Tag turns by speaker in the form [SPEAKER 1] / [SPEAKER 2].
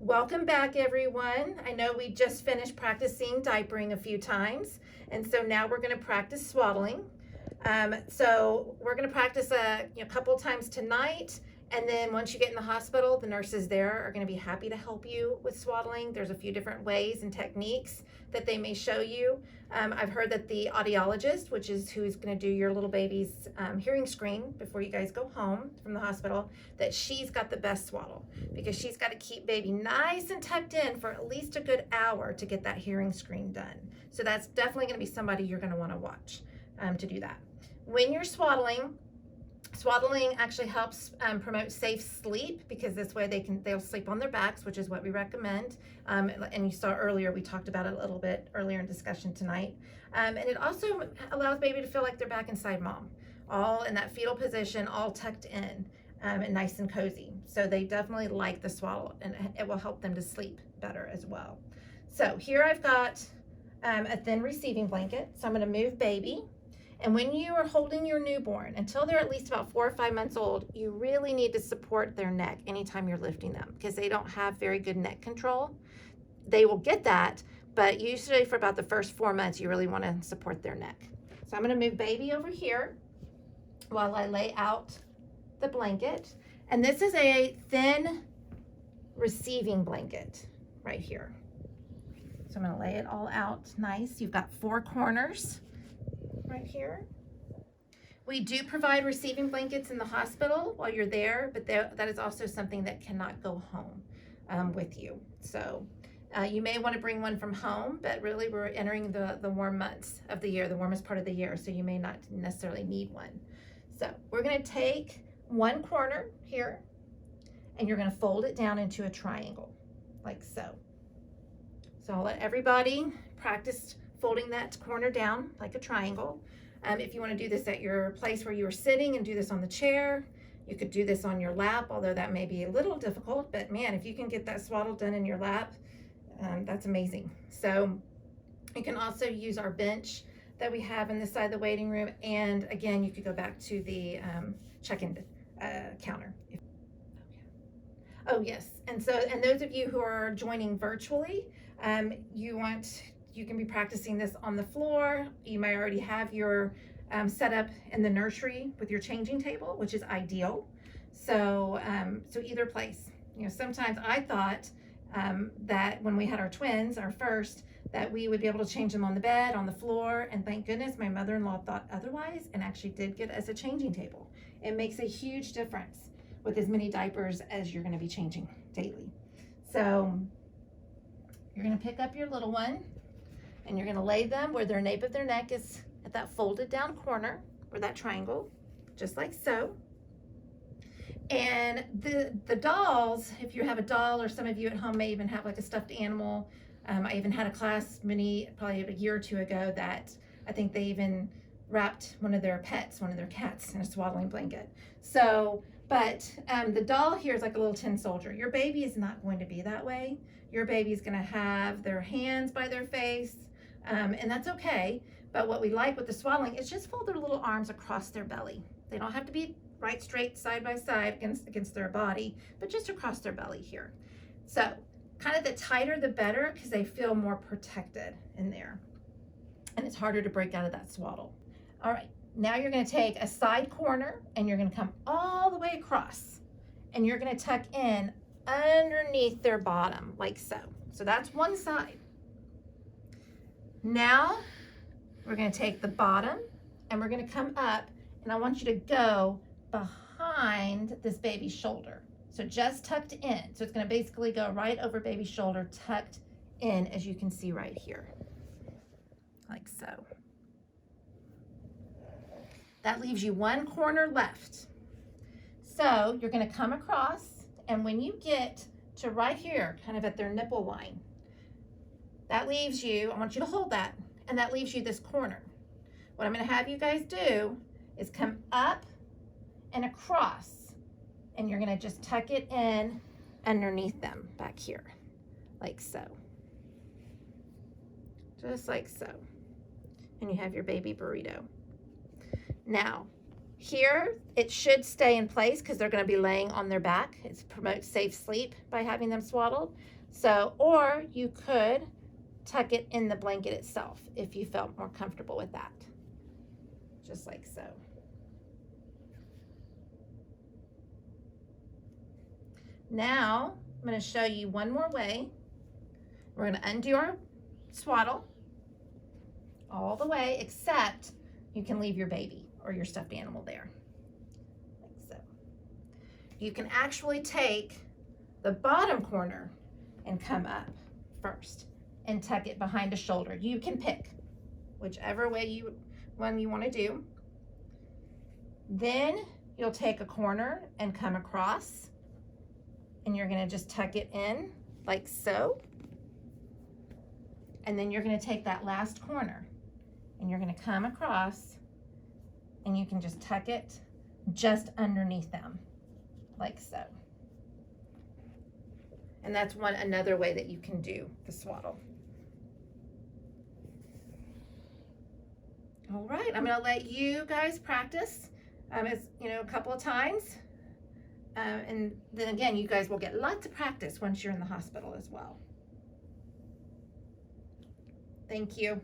[SPEAKER 1] Welcome back, everyone. I know we just finished practicing diapering a few times, and so now we're going to practice swaddling. So we're going to practice a couple times tonight, and then once you get in the hospital, the nurses there are going to be happy to help you with swaddling. There's a few different ways and techniques that they may show you. I've heard that the audiologist, which is who's going to do your little baby's hearing screen before you guys go home from the hospital, that she's got the best swaddle because she's got to keep baby nice and tucked in for at least a good hour to get that hearing screen done. So that's definitely going to be somebody you're going to want to watch to do that. When you're swaddling actually helps promote safe sleep because this way they'll sleep on their backs, which is what we recommend. And you saw earlier, we talked about it a little bit earlier in discussion tonight. And it also allows baby to feel like they're back inside mom, all in that fetal position, all tucked in and nice and cozy. So they definitely like the swaddle, and it will help them to sleep better as well. So here I've got a thin receiving blanket. So I'm going to move baby. And when you are holding your newborn, until they're at least about 4 or 5 months old, you really need to support their neck anytime you're lifting them because they don't have very good neck control. They will get that, but usually for about the first 4 months, you really want to support their neck. So I'm going to move baby over here while I lay out the blanket. And this is a thin receiving blanket right here. So I'm going to lay it all out nice. You've got 4 corners right here. We do provide receiving blankets in the hospital while you're there, but that is also something that cannot go home with you. So you may want to bring one from home, but really we're entering the warm months of the year, the warmest part of the year, so you may not necessarily need one. So we're going to take one corner here, and you're going to fold it down into a triangle, like so. So I'll let everybody practice folding that corner down like a triangle. If you want to do this at your place where you were sitting and do this on the chair, you could do this on your lap, although that may be a little difficult, but man, if you can get that swaddle done in your lap, that's amazing. So you can also use our bench that we have in this side of the waiting room, and again, you could go back to the check-in counter. Oh yes, and those of you who are joining virtually, you can be practicing this on the floor. You might already have your setup in the nursery with your changing table, which is ideal. So either place. Sometimes I thought that when we had our twins, our first, that we would be able to change them on the bed, on the floor, and thank goodness my mother-in-law thought otherwise and actually did get us a changing table. It makes a huge difference with as many diapers as you're going to be changing daily. So you're going to pick up your little one, and you're going to lay them where their nape of their neck is at that folded down corner or that triangle, just like so. And the dolls, if you have a doll, or some of you at home may even have like a stuffed animal. I even had a class probably a year or 2 ago that I think they even wrapped one of their pets, one of their cats, in a swaddling blanket. So, but the doll here is like a little tin soldier. Your baby is not going to be that way. Your baby is going to have their hands by their face. And that's okay, but what we like with the swaddling is just fold their little arms across their belly. They don't have to be right straight side by side against their body, but just across their belly here. So kind of the tighter the better because they feel more protected in there, and it's harder to break out of that swaddle. All right, now you're going to take a side corner and you're going to come all the way across, and you're going to tuck in underneath their bottom like so. So that's one side. Now we're going to take the bottom and we're going to come up, and I want you to go behind this baby's shoulder. So just tucked in. So it's going to basically go right over baby's shoulder, tucked in, as you can see right here, like so. That leaves you one corner left. So you're going to come across, and when you get to right here, kind of at their nipple line, that leaves you, I want you to hold that, and that leaves you this corner. What I'm going to have you guys do is come up and across, and you're going to just tuck it in underneath them back here, like so. Just like so. And you have your baby burrito. Now, Here, it should stay in place because they're going to be laying on their back. It promotes safe sleep by having them swaddled. So, or you could tuck it in the blanket itself if you felt more comfortable with that. Just like so. Now, I'm going to show you one more way. We're going to undo our swaddle all the way, except you can leave your baby or your stuffed animal there, like so. You can actually take the bottom corner and come up first and tuck it behind a shoulder. You can pick whichever way one you want to do. Then you'll take a corner and come across, and you're going to just tuck it in like so. And then you're going to take that last corner and you're going to come across, and you can just tuck it just underneath them like so. And that's another way that you can do the swaddle. All right, I'm going to let you guys practice a couple of times. And then again, you guys will get lots of practice once you're in the hospital as well. Thank you.